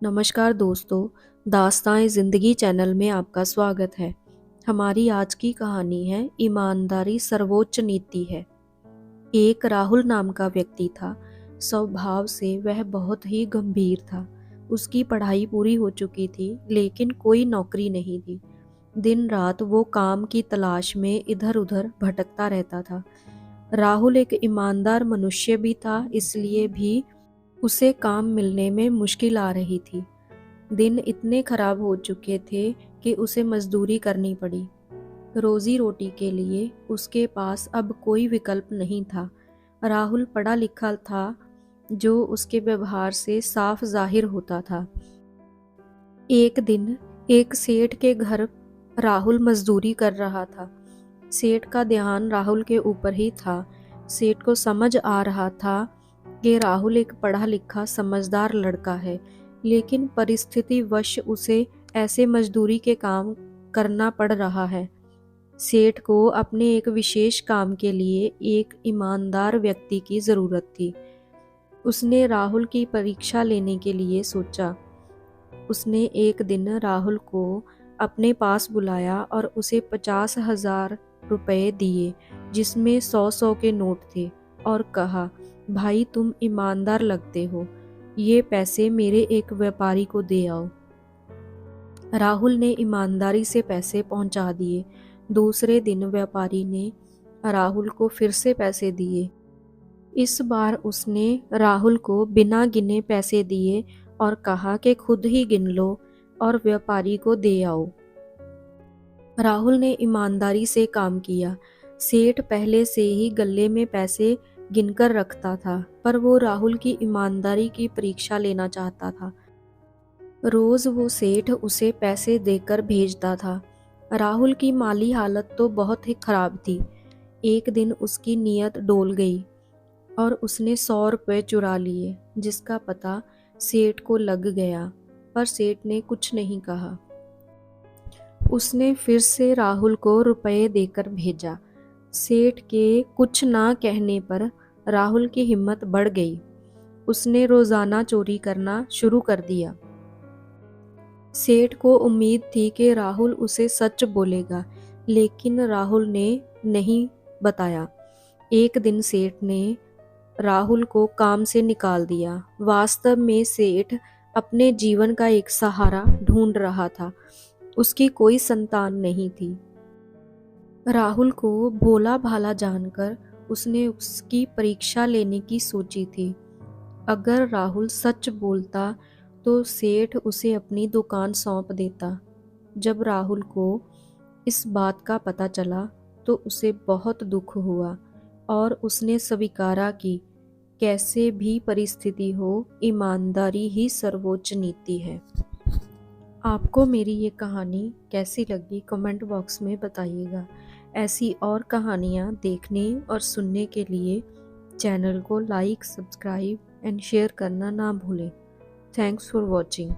नमस्कार दोस्तों, दास्तान ज़िंदगी चैनल में आपका स्वागत है। हमारी आज की कहानी है ईमानदारी सर्वोच्च नीति है। एक राहुल नाम का व्यक्ति था। स्वभाव से वह बहुत ही गंभीर था। उसकी पढ़ाई पूरी हो चुकी थी, लेकिन कोई नौकरी नहीं थी। दिन रात वो काम की तलाश में इधर उधर भटकता रहता था। राहुल एक ईमानदार मनुष्य भी था, इसलिए भी उसे काम मिलने में मुश्किल आ रही थी। दिन इतने खराब हो चुके थे कि उसे मजदूरी करनी पड़ी। रोजी रोटी के लिए उसके पास अब कोई विकल्प नहीं था। राहुल पढ़ा लिखा था, जो उसके व्यवहार से साफ जाहिर होता था। एक दिन एक सेठ के घर राहुल मजदूरी कर रहा था। सेठ का ध्यान राहुल के ऊपर ही था। सेठ को समझ आ रहा था कि राहुल एक पढ़ा लिखा समझदार लड़का है, लेकिन परिस्थितिवश उसे ऐसे मजदूरी के काम करना पड़ रहा है। सेठ को अपने एक विशेष काम के लिए एक ईमानदार व्यक्ति की ज़रूरत थी। उसने राहुल की परीक्षा लेने के लिए सोचा। उसने एक दिन राहुल को अपने पास बुलाया और उसे 50,000 रुपये दिए, जिसमें 100-100 के नोट थे, और कहा, भाई तुम ईमानदार लगते हो, ये पैसे मेरे एक व्यापारी को दे आओ। राहुल ने ईमानदारी से पैसे पहुंचा दिए। दूसरे दिन व्यापारी ने राहुल को फिर से पैसे दिए। इस बार उसने राहुल को बिना गिने पैसे दिए और कहा कि खुद ही गिन लो और व्यापारी को दे आओ। राहुल ने ईमानदारी से काम किया। सेठ पहले से ही गले में पैसे गिनकर रखता था, पर वो राहुल की ईमानदारी की परीक्षा लेना चाहता था। रोज वो सेठ उसे पैसे देकर भेजता था। राहुल की माली हालत तो बहुत ही खराब थी। एक दिन उसकी नीयत डोल गई और उसने 100 रुपये चुरा लिए, जिसका पता सेठ को लग गया, पर सेठ ने कुछ नहीं कहा। उसने फिर से राहुल को रुपए देकर भेजा। सेठ के कुछ ना कहने पर राहुल की हिम्मत बढ़ गई। उसने रोजाना चोरी करना शुरू कर दिया। सेठ को उम्मीद थी कि राहुल उसे सच बोलेगा, लेकिन राहुल ने नहीं बताया। एक दिन सेठ ने राहुल को काम से निकाल दिया। वास्तव में सेठ अपने जीवन का एक सहारा ढूंढ रहा था। उसकी कोई संतान नहीं थी। राहुल को भोला भाला जानकर उसने उसकी परीक्षा लेने की सोची थी। अगर राहुल सच बोलता तो सेठ उसे अपनी दुकान सौंप देता। जब राहुल को इस बात का पता चला तो उसे बहुत दुख हुआ और उसने स्वीकारा कि कैसे भी परिस्थिति हो, ईमानदारी ही सर्वोच्च नीति है। आपको मेरी ये कहानी कैसी लगी कमेंट बॉक्स में बताइएगा। ऐसी और कहानियाँ देखने और सुनने के लिए चैनल को लाइक, सब्सक्राइब एंड शेयर करना ना भूलें। Thanks for watching.